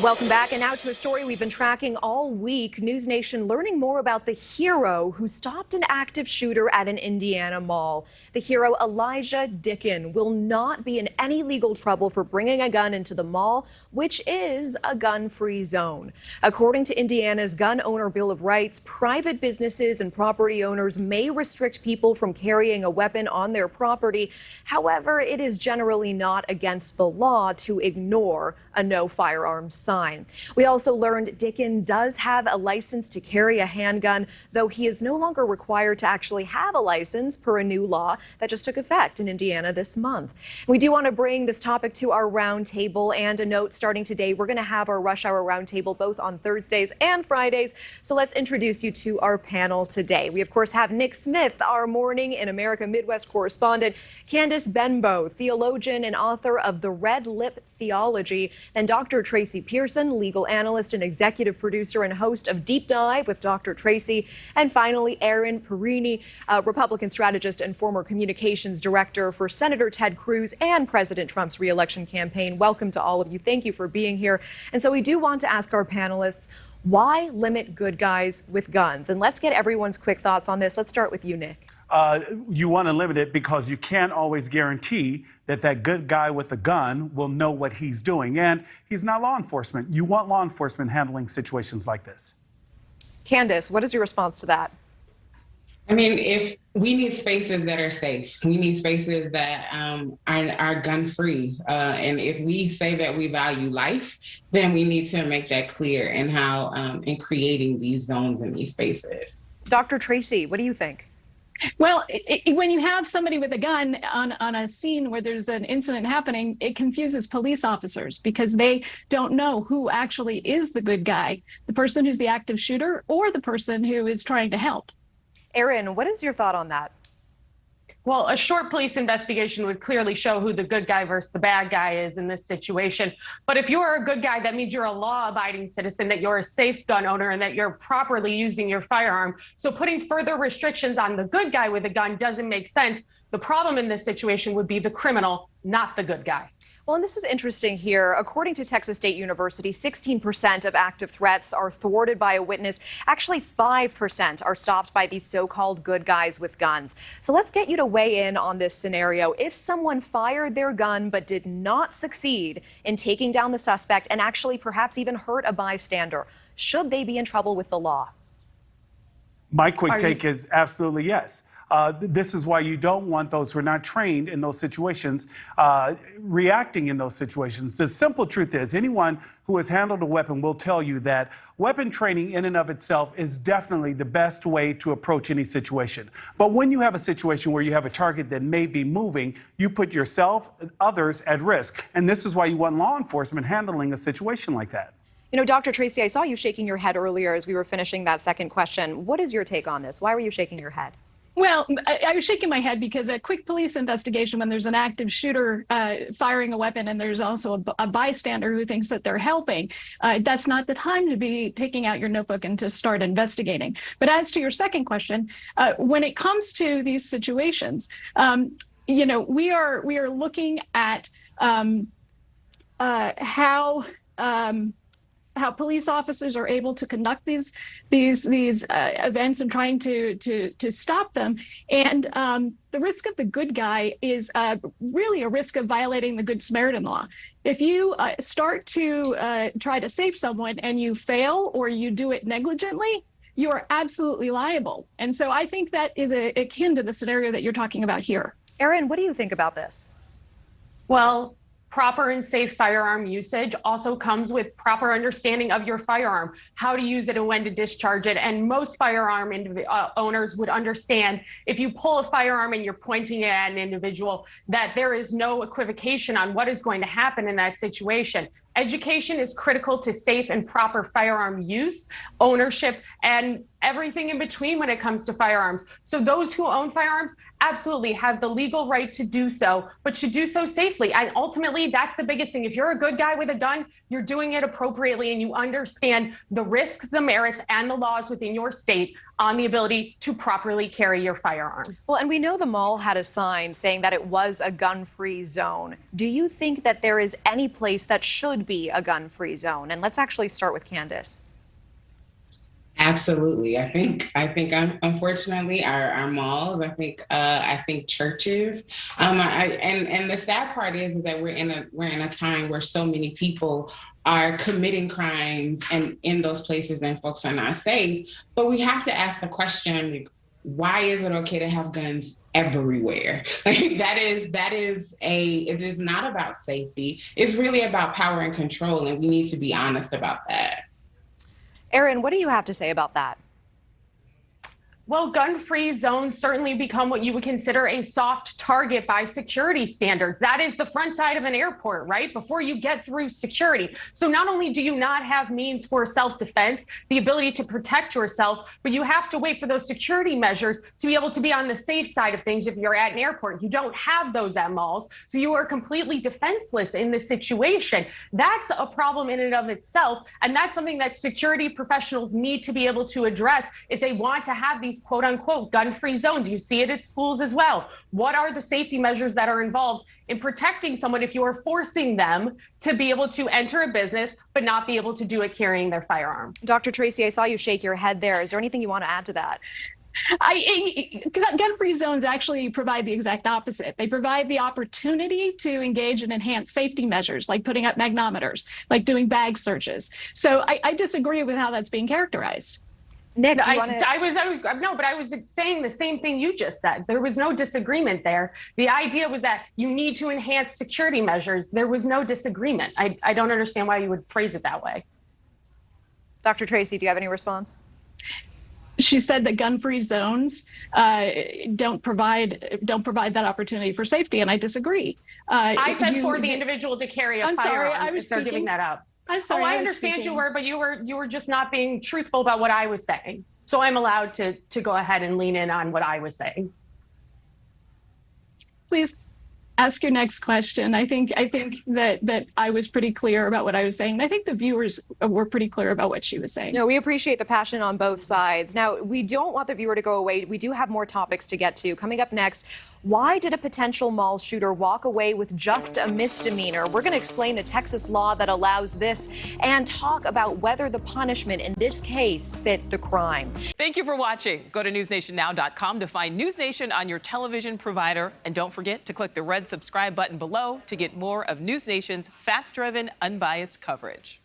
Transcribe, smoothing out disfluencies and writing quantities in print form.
Welcome back, and now to a story we've been tracking all week. NewsNation learning more about the hero who stopped an active shooter at an Indiana mall. The hero, Elijah Dickin, will not be in any legal trouble for bringing a gun into the mall, which is a gun-free zone. According to Indiana's Gun Owner Bill of Rights, private businesses and property owners may restrict people from carrying a weapon on their property. However, it is generally not against the law to ignore a no firearms sign. We also learned Dickin does have a license to carry a handgun, though he is no longer required to actually have a license per a new law that just took effect in Indiana this month. We do want to bring this topic to our roundtable, and a note starting today, we're going to have our Rush Hour Roundtable both on Thursdays and Fridays. So let's introduce you to our panel today. We, of course, have Nick Smith, our Morning in America Midwest correspondent, Candice Benbow, theologian and author of The Red Lip Theology, and Dr. Tracy Pearson, legal analyst and executive producer and host of Deep Dive with Dr. Tracy. And finally, Erin, Perrine, Republican strategist and former communications director for Senator Ted Cruz and President Trump's reelection campaign. Welcome to all of you. Thank you for being here. And so we do want to ask our panelists, why limit good guys with guns? And let's get everyone's quick thoughts on this. Let's start with you, Nick. You want to limit it because you can't always guarantee that that good guy with the gun will know what he's doing. And he's not law enforcement. You want law enforcement handling situations like this. Candice, what is your response to that? I mean, if we need spaces that are safe, we need spaces that are gun-free. And if we say that we value life, then we need to make that clear in how in creating these zones and these spaces. Dr. Tracy, what do you think? Well, when you have somebody with a gun on a scene where there's an incident happening, it confuses police officers because they don't know who actually is the good guy, the person who's the active shooter or the person who is trying to help. Erin, what is your thought on that? Well, a short police investigation would clearly show who the good guy versus the bad guy is in this situation. But if you're a good guy, that means you're a law-abiding citizen, that you're a safe gun owner, and that you're properly using your firearm. So putting further restrictions on the good guy with a gun doesn't make sense. The problem in this situation would be the criminal, not the good guy. Well, and this is interesting here. According to Texas State University, 16% of active threats are thwarted by a witness. Actually, 5% are stopped by these so-called good guys with guns. So let's get you to weigh in on this scenario. If someone fired their gun but did not succeed in taking down the suspect and actually perhaps even hurt a bystander, should they be in trouble with the law? My quick take is absolutely yes. This is why you don't want those who are not trained in those situations reacting in those situations. The simple truth is anyone who has handled a weapon will tell you that weapon training in and of itself is definitely the best way to approach any situation. But when you have a situation where you have a target that may be moving, you put yourself, others at risk. And this is why you want law enforcement handling a situation like that. You know, Dr. Tracy, I saw you shaking your head earlier as we were finishing that second question. What is your take on this? Why were you shaking your head? Well, I was shaking my head because a quick police investigation, when there's an active shooter firing a weapon and there's also a bystander who thinks that they're helping, that's not the time to be taking out your notebook and to start investigating. But as to your second question, when it comes to these situations, you know, we are looking at how police officers are able to conduct these events and trying to stop them. And the risk of the good guy is really a risk of violating the Good Samaritan law. If you start to try to save someone and you fail or you do it negligently, you are absolutely liable. And so I think that is akin to the scenario that you're talking about here. Erin, what do you think about this? Well, proper and safe firearm usage also comes with proper understanding of your firearm, how to use it and when to discharge it. And most firearm owners would understand if you pull a firearm and you're pointing it at an individual, that there is no equivocation on what is going to happen in that situation. Education is critical to safe and proper firearm use, ownership, and everything in between when it comes to firearms. So those who own firearms absolutely have the legal right to do so, but should do so safely. And ultimately, that's the biggest thing. If you're a good guy with a gun, you're doing it appropriately and you understand the risks, the merits, and the laws within your state on the ability to properly carry your firearm. Well, and we know the mall had a sign saying that it was a gun-free zone. Do you think that there is any place that should be a gun-free zone? And let's actually start with Candice. Absolutely. I think unfortunately our malls, I think churches, and the sad part is that we're in a time where so many people are committing crimes and in those places and folks are not safe. But we have to ask the question, like, why is it okay to have guns everywhere? Like, it is not about safety. It's really about power and control, and we need to be honest about that. Erin, what do you have to say about that? Well, gun-free zones certainly become what you would consider a soft target by security standards. That is the front side of an airport, right? Before you get through security. So not only do you not have means for self-defense, the ability to protect yourself, but you have to wait for those security measures to be able to be on the safe side of things if you're at an airport. You don't have those at malls, so you are completely defenseless in this situation. That's a problem in and of itself, and that's something that security professionals need to be able to address if they want to have these quote unquote gun-free zones. You see it at schools as well. What are the safety measures that are involved in protecting someone if you are forcing them to be able to enter a business but not be able to do it carrying their firearm? Dr. Tracy, I saw you shake your head there. Is there anything you want to add to that? Gun-free zones actually provide the exact opposite. They provide the opportunity to engage in enhanced safety measures, like putting up magnometers, like doing bag searches. So I disagree with how that's being characterized. Nick, do you but I was saying the same thing you just said. There was no disagreement there. The idea was that you need to enhance security measures. There was no disagreement. I don't understand why you would phrase it that way. Dr. Tracy, do you have any response? She said that gun-free zones don't provide that opportunity for safety, and I disagree. I said for the individual to carry a firearm. Sorry, I was they're giving that up. I'm sorry. I understand you were, but you were just not being truthful about what I was saying. So I'm allowed to go ahead and lean in on what I was saying. Please ask your next question. I think that I was pretty clear about what I was saying. I think the viewers were pretty clear about what she was saying. No, we appreciate the passion on both sides. Now, we don't want the viewer to go away. We do have more topics to get to. Coming up next, why did a potential mall shooter walk away with just a misdemeanor? We're going to explain the Texas law that allows this and talk about whether the punishment in this case fit the crime. Thank you for watching. Go to newsnationnow.com to find NewsNation on your television provider. And don't forget to click the red subscribe button below to get more of NewsNation's fact-driven, unbiased coverage.